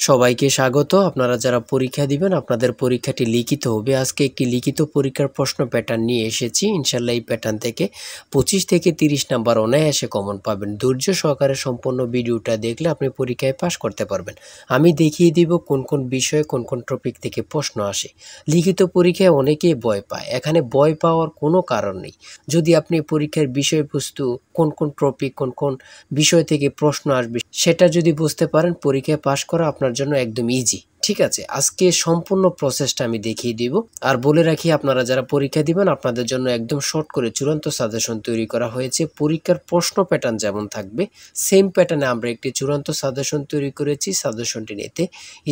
সবাইকে স্বাগত। আপনারা যারা পরীক্ষা দিবেন আপনাদের পরীক্ষাটি লিখিত হবে। আজকে একটি লিখিত পরীক্ষার প্রশ্ন প্যাটার্ন নিয়ে এসেছি। ইনশাল্লাহ এই প্যাটার্ন থেকে 25 থেকে 30 নাম্বার অনায়াসে কমন পাবেন। ধৈর্য সহকারে সম্পূর্ণ ভিডিওটা দেখলে আপনি পরীক্ষায় পাস করতে পারবেন। আমি দেখিয়ে দিব কোন কোন বিষয়ে কোন কোন টপিক থেকে প্রশ্ন আসে। লিখিত পরীক্ষায় অনেকেই ভয় পায়, এখানে ভয় পাওয়ার কোনো কারণ নেই। যদি আপনি পরীক্ষার বিষয়বস্তু কোন কোন টপিক কোন কোন বিষয় থেকে প্রশ্ন আসবে সেটা যদি বুঝতে পারেন, পরীক্ষায় পাস করা আপনার জন্য একদম ইজি। ঠিক আছে, আজকে সম্পূর্ণ প্রসেসটা আমি দেখিয়ে দিব। আর বলে রাখি, আপনারা যারা পরীক্ষা দিবেন আপনাদের জন্য একদম শর্ট করে চূড়ান্ত সাজেশন তৈরি করা হয়েছে। পরীক্ষার প্রশ্ন প্যাটার্ন যেমন থাকবে সেম প্যাটার্নে আমরা একটি চূড়ান্ত সাজেশন তৈরি করেছি। সাজেশনটি নিতে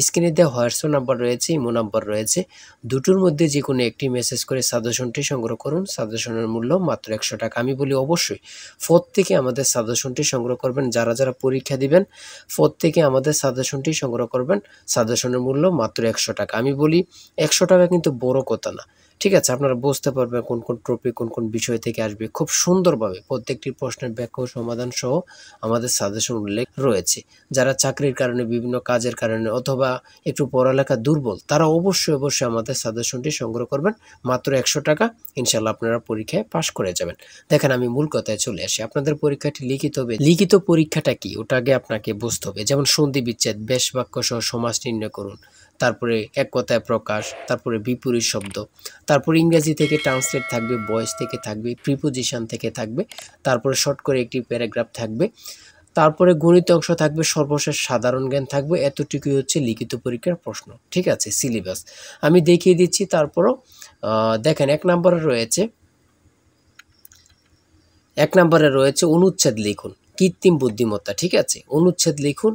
স্ক্রিনে দেওয়া হোয়াটসঅ্যাপ নাম্বার রয়েছে, ইমো নাম্বার রয়েছে, দুটোর মধ্যে যে কোনো একটি মেসেজ করে সাজেশনটি সংগ্রহ করুন। সাজেশনের মূল্য মাত্র 100 টাকা। আমি বলি অবশ্যই প্রত্যেকে আমাদের সাজেশনটি সংগ্রহ করবেন। যারা যারা পরীক্ষা দিবেন প্রত্যেকে আমাদের সাজেশনটি সংগ্রহ করবেন। সাজেশনের মূল্য মাত্র 100 টাকা। আমি বলি 100 টাকা কিন্তু বড় কথা না। ঠিক আছে, আপনারা বুঝতে পারবেন কোন কোন টপিক কোন কোন বিষয় থেকে আসবে। খুব সুন্দরভাবে প্রত্যেকটি প্রশ্নের ব্যাখ্যা ও সমাধান সহ আমাদের সাজেশন উল্লেখ রয়েছে। যারা চাকরির কারণে, বিভিন্ন কাজের কারণে অথবা একটু পড়ালেখা দুর্বল, তারা অবশ্যই আমাদের সাজেশনটি সংগ্রহ করবেন। মাত্র 100 টাকা। ইনশাল্লাহ আপনারা পরীক্ষায় পাশ করে যাবেন। দেখেন, আমি মূল কথায় চলে আসি। আপনাদের পরীক্ষাটি লিখিত হবে। লিখিত পরীক্ষাটা কি ওটা আগে আপনাকে বুঝতে হবে। যেমন সন্ধি বিচ্ছেদ, বেশ বাক্য সহ সমাস নির্ণয় করুন, তারপরে এক কথায় প্রকাশ, তারপরে বিপরীত শব্দ, তারপরে ইংরেজি থেকে ট্রান্সলেট থাকবে, ভয়েস থেকে থাকবে, প্রিপোজিশন থেকে থাকবে, তারপরে শর্ট করে একটি প্যারাগ্রাফ থাকবে, তারপরে গণিত অংশ থাকবে, সর্বশেষ সাধারণ জ্ঞান থাকবে। এতটুকুই হচ্ছে লিখিত পরীক্ষার প্রশ্ন। ঠিক আছে, সিলেবাস আমি দেখিয়ে দিচ্ছি। তারপরও দেখেন, এক নম্বরে রয়েছে অনুচ্ছেদ লিখুন, কৃত্রিম বুদ্ধিমত্তা। ঠিক আছে, অনুচ্ছেদ লিখুন,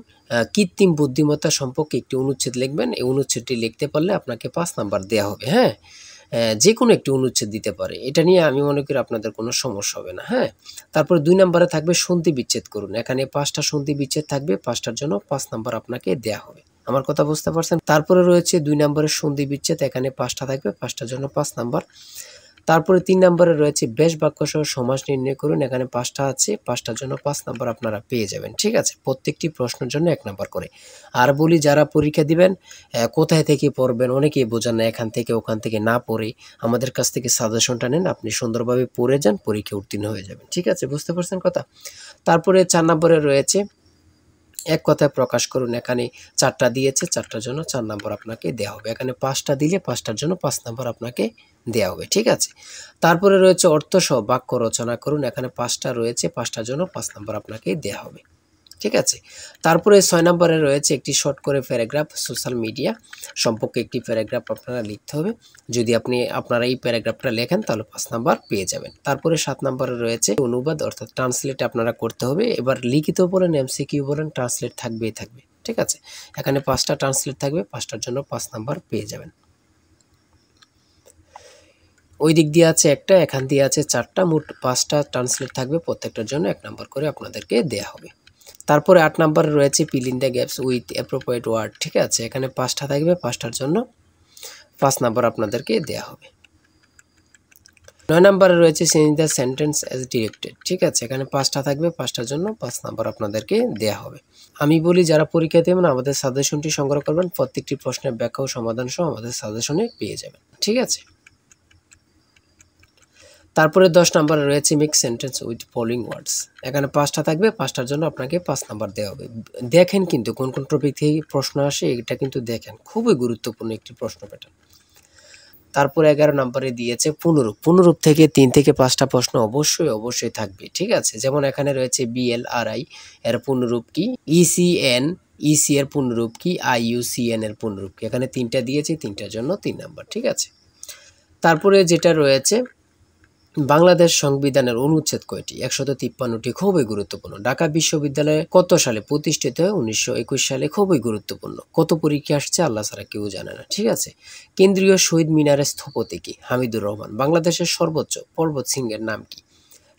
কৃত্রিম বুদ্ধিমত্তা সম্পর্কে একটি অনুচ্ছেদ লিখবেন। এই অনুচ্ছেদটি লিখতে পারলে আপনাকে 5 নাম্বার দেওয়া হবে। হ্যাঁ, যে কোনো একটি অনুচ্ছেদ দিতে পারে, এটা নিয়ে আমি মনে করি আপনাদের কোনো সমস্যা হবে না। হ্যাঁ, তারপরে 2 নম্বরে থাকবে সন্ধি বিচ্ছেদ করুন। এখানে 5টা সন্ধি বিচ্ছেদ থাকবে, 5টার জন্য 5 নাম্বার আপনাকে দেওয়া হবে। আমার কথা বুঝতে পারছেন? তারপরে রয়েছে 2 নম্বরের সন্ধি বিচ্ছেদ, এখানে 5টা থাকবে, 5টার জন্য 5 নাম্বার। তারপরে 3 নম্বরে রয়েছে বেশ বাক্য সহ সমাস নির্ণয় করুন। এখানে 5টা আছে, 5টার জন্য 5 নাম্বার আপনারা পেয়ে যাবেন। ঠিক আছে, প্রত্যেকটি প্রশ্নের জন্য 1 নাম্বার করে। আর বলি, যারা পরীক্ষা দিবেন কোথায় থেকে পড়বেন, অনেকেই বোঝেন না। এখান থেকে ওখান থেকে না পড়ে আমাদের কাছ থেকে সাজেশনটা নেন, আপনি সুন্দরভাবে পড়ে যান, পরীক্ষা উত্তীর্ণ হয়ে যাবেন। ঠিক আছে, বুঝতে পারছেন কথা? তারপরে 4 নম্বরে রয়েছে এক কথায় প্রকাশ করুন। এখানে 4টা দিয়েছে, 4টার জন্য 4 নাম্বার আপনাকে দেওয়া হবে। এখানে 5টা দিলে 5টার জন্য 5 নাম্বার আপনাকে দেওয়া হবে। ঠিক আছে, তারপরে রয়েছে অর্থসহ বাক্য রচনা করুন। এখানে 5টা রয়েছে, 5টার জন্য 5 নাম্বার আপনাকে দেওয়া হবে। ঠিক আছে, তারপরে 6 নম্বরে রয়েছে একটি শর্ট করে প্যারাগ্রাফ, সোশ্যাল মিডিয়া সম্পর্কে একটি প্যারাগ্রাফ আপনারা লিখতে হবে। যদি আপনারা এই প্যারাগ্রাফটা লেখেন তাহলে 5 নাম্বার পেয়ে যাবেন। তারপরে 7 নম্বরে রয়েছে অনুবাদ অর্থাৎ ট্রান্সলেট আপনারা করতে হবে। এবার লিখিত বলেন, এমসিকিউ বলেন, ট্রান্সলেট থাকবেই থাকবে। ঠিক আছে, এখানে 5টা ট্রান্সলেট থাকবে, 5টার জন্য 5 নাম্বার পেয়ে যাবেন। ওই দিক দিয়ে আছে একটা, এখান দিয়ে আছে 4টা, মোট 5টা ট্রান্সলেট থাকবে, প্রত্যেকটার জন্য 1 নাম্বার করে আপনাদেরকে দেয়া হবে। তারপরে 8 নম্বরে রয়েছে fill in the gaps with appropriate word. ঠিক আছে, এখানে 5টা থাকবে, 5টার জন্য 5 নাম্বার আপনাদেরকে দেয়া হবে। 9 নম্বরে রয়েছে change the sentence as directed. ঠিক আছে, এখানে 5টা থাকবে, 5টার জন্য 5 নাম্বার আপনাদেরকে দেয়া হবে। আমি বলি, যারা পরীক্ষা দেবেন আমাদের সাজেশনটি সংগ্রহ করবেন। প্রত্যেকটি প্রশ্নের ব্যাখ্যা ও সমাধান সহ আমাদের সাজেশনে পেয়ে যাবেন। ঠিক আছে, তারপরে 10 নম্বরে রয়েছে মেক সেন্টেন্স উইথ ফলোইং ওয়ার্ডস। এখানে 5টা থাকবে, 5টার জন্য আপনাকে 5 নাম্বার দেওয়া হবে। দেখেন কিন্তু কোন কোন টপিক থেকে প্রশ্ন আসে, এটা কিন্তু দেখেন, খুবই গুরুত্বপূর্ণ একটি প্রশ্ন প্যাটার্ন। তারপরে 11 নম্বরে দিয়েছে পুনরূপ। পুনরূপ থেকে 3 থেকে 5টা প্রশ্ন অবশ্যই থাকবে। ঠিক আছে, যেমন এখানে রয়েছে BLRI এর পুনরূপ কি, ECN EC এর পুনরূপ কি, IUCN এর পুনরূপ কি। এখানে 3টা দিয়েছে, 3টার জন্য 3 নাম্বার। ঠিক আছে, তারপরে যেটা রয়েছে বাংলাদেশ সংবিধানের অনুচ্ছেদ কয়টি? 153টি। খুবই গুরুত্বপূর্ণ। ঢাকা বিশ্ববিদ্যালয় কত সালে প্রতিষ্ঠিত হয়? 1921 সালে। খুবই গুরুত্বপূর্ণ। কত পরীক্ষা আসছে আল্লাহ ছাড়া কেউ জানে না। ঠিক আছে, কেন্দ্রীয় শহীদ মিনারের স্থপতি কি? হামিদুর রহমান। বাংলাদেশের সর্বোচ্চ পর্বত শৃঙ্গের নাম কি?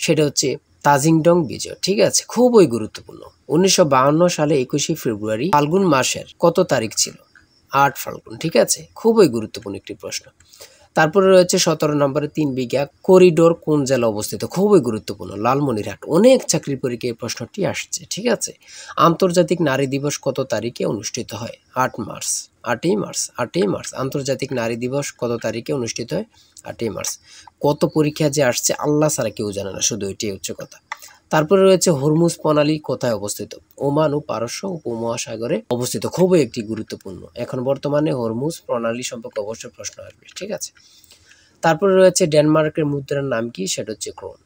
সেটা হচ্ছে তাজিংডং বিজয়। ঠিক আছে, খুবই গুরুত্বপূর্ণ। 1952 সালে 21শে ফেব্রুয়ারি ফাল্গুন মাসের কত তারিখ ছিল? 8 ফাল্গুন। ঠিক আছে, খুবই গুরুত্বপূর্ণ একটি প্রশ্ন। তারপরে রয়েছে 17 নম্বরে 3 বিঘা করিডোর কোন জেলা অবস্থিত? খুবই গুরুত্বপূর্ণ, লালমনিরহাট। অনেক চাকরি পরীক্ষায় এই প্রশ্নটি আসছে, ঠিক আছে। আন্তর্জাতিক নারী দিবস কত তারিখে অনুষ্ঠিত হয়? 8 মার্চ। 8ই মার্চ। আন্তর্জাতিক নারী দিবস কত তারিখে অনুষ্ঠিত হয়? 8ই মার্চ। কত পরীক্ষা যে আসছে আল্লাহ ছাড়া কেউ জানে না, শুধু এটাই হচ্ছে কথা। তারপরে রয়েছে হরমুজ প্রণালী কোথায় অবস্থিত? ওমান ও পারস্য উপমহাসাগরে অবস্থিত। খুবই একটি গুরুত্বপূর্ণ। এখন বর্তমানে হরমুজ প্রণালী সম্পর্কে অবশ্যই প্রশ্ন আসবে, ঠিক আছে। তারপরে রয়েছে ডেনমার্কের মুদ্রার নাম কি? সেটা হচ্ছে ক্রোন।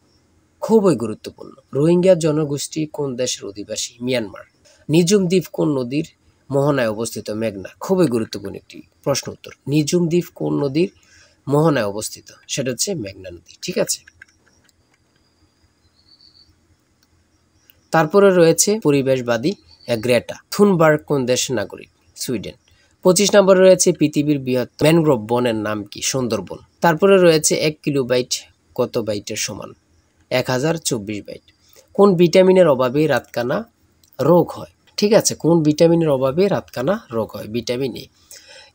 খুবই গুরুত্বপূর্ণ। রোহিঙ্গা জনগোষ্ঠী কোন দেশের অধিবাসী? মিয়ানমার। নিঝুম দ্বীপ কোন নদীর মোহনায় অবস্থিত? মেঘনা। খুবই গুরুত্বপূর্ণ একটি প্রশ্ন উত্তর। নিঝুম দ্বীপ কোন নদীর মোহনায় অবস্থিত? সেটা হচ্ছে মেঘনা নদী, ঠিক আছে। তারপরে রয়েছে পরিবেশবাদী গ্রেটা থুনবার্গ কোন দেশের নাগরিক? সুইডেন। 25 নম্বরে রয়েছে পৃথিবীর বৃহৎ ম্যানগ্রোভ বনের নাম কি? সুন্দরবন। তারপরে রয়েছে 1 কিলোবাইট কত বাইটের সমান? 1024 বাইট। কোন ভিটামিনের অভাবে রাতকানা রোগ হয়? ঠিক আছে, কোন ভিটামিনের অভাবে রাতকানা রোগ হয়? Vitamin A.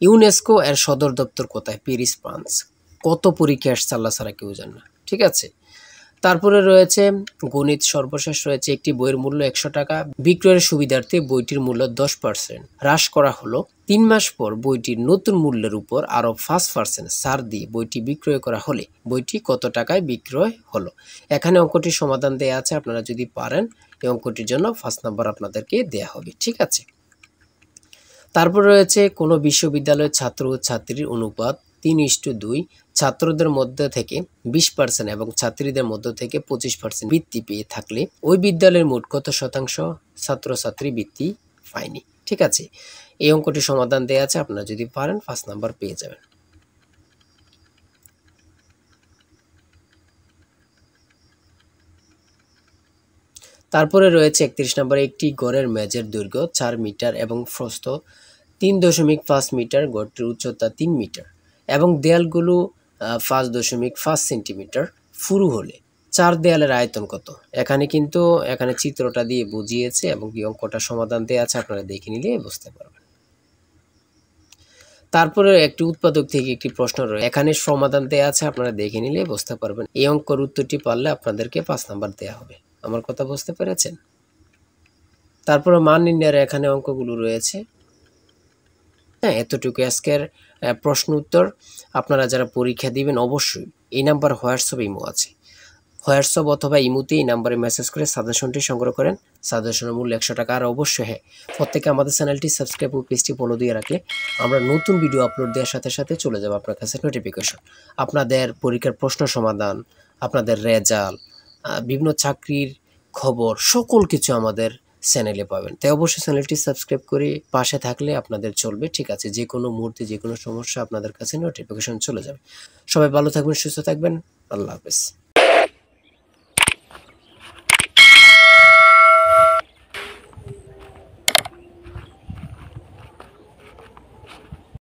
ইউনেস্কো এর সদর দপ্তর কোথায়? Paris, France. কত পরীক্ষা আসছে আল্লাহ ছাড়া কেউ জানে না, ঠিক আছে। তারপরে রয়েছে গণিত। সর্বশেষ রয়েছে একটি বইয়ের মূল্য 100 টাকা বিক্রয়ের সুবিধার্থে বইটির মূল্য 10% হ্রাস করা হলো। 3 মাস পর বইটির নতুন মূল্যের উপর আরও 5% ছাড় দিয়ে বইটি বিক্রয় করা হলে বইটি কত টাকায় বিক্রয় হলো? এখানে অঙ্কটির সমাধান দেয়া আছে, আপনারা যদি পারেন এই অঙ্কটির জন্য 5 নাম্বার আপনাদেরকে দেয়া হবে, ঠিক আছে। তারপর রয়েছে কোনো বিশ্ববিদ্যালয়ের ছাত্র ও ছাত্রীর অনুপাত 3:2, ছাত্রদের মধ্যে থেকে 20% এবং ছাত্রীদের মধ্য থেকে 25% বৃত্তি পেয়ে থাকলে ওই বিদ্যালয়ের মোট কত শতাংশ ছাত্রছাত্রী বৃত্তি পায়নি? ঠিক আছে, এই অঙ্কটির সমাধান দেওয়া আছে, আপনারা যদি পারেন 5 নাম্বার পেয়ে যাবেন। তারপরে রয়েছে 31 নম্বরে একটি গড়ের মেঝের দৈর্ঘ্য 4 মিটার এবং প্রস্থ 3.5 মিটার, গড়টির উচ্চতা 3 মিটার এবং দেয়ালগুলো 5.5 সেন্টিমিটার পুরু হলে 4 দেয়ালের আয়তন কত? এখানে চিত্রটা দিয়ে বুঝিয়েছে এবং কি অঙ্কটা সমাধান দেওয়া আছে, আপনারা দেখে নিলে বুঝতে পারবেন। তারপরে একটি উৎপাদক থেকে একটি প্রশ্ন রয়েছে, এখানে সমাধান দেওয়া আছে, আপনারা দেখে নিলে বুঝতে পারবেন। এই অঙ্কের উত্তরটি পারলে আপনাদেরকে 5 নাম্বার দেওয়া হবে। আমার কথা বুঝতে পেরেছেন? তারপরে মান নির্ণয়ের এখানে অঙ্কগুলো রয়েছে। হ্যাঁ, এতটুকু আজকের প্রশ্ন উত্তর। আপনারা যারা পরীক্ষা দিবেন অবশ্যই এই নাম্বার হোয়াটসঅ্যাপ ইমো আছে, হোয়াটসঅ্যাপ অথবা ইমোতে এই নাম্বারে মেসেজ করে সাজেশনটি সংগ্রহ করেন। সাজেশনের মূল্য 100 টাকা। আর অবশ্যই হ্যাঁ, প্রত্যেকে আমাদের চ্যানেলটি সাবস্ক্রাইব ও পেজটি ফলো দিয়ে রাখলে আমরা নতুন ভিডিও আপলোড দেওয়ার সাথে সাথে চলে যাবে আপনার কাছে নোটিফিকেশন। আপনাদের পরীক্ষার প্রশ্ন সমাধান, আপনাদের রেজাল্ট, বিভিন্ন চাকরির খবর, সকল কিছু আমাদের চ্যানেলে পাবেন। তাই অবশ্যই চ্যানেলটি সাবস্ক্রাইব করে পাশে থাকলে আপনাদের চলবে, ঠিক আছে। যে কোনো মুহূর্তে যে কোনো সমস্যা আপনাদের কাছে নোটিফিকেশন চলে যাবে। সবাই ভালো থাকবেন, সুস্থ থাকবেন। আল্লাহ হাফেজ।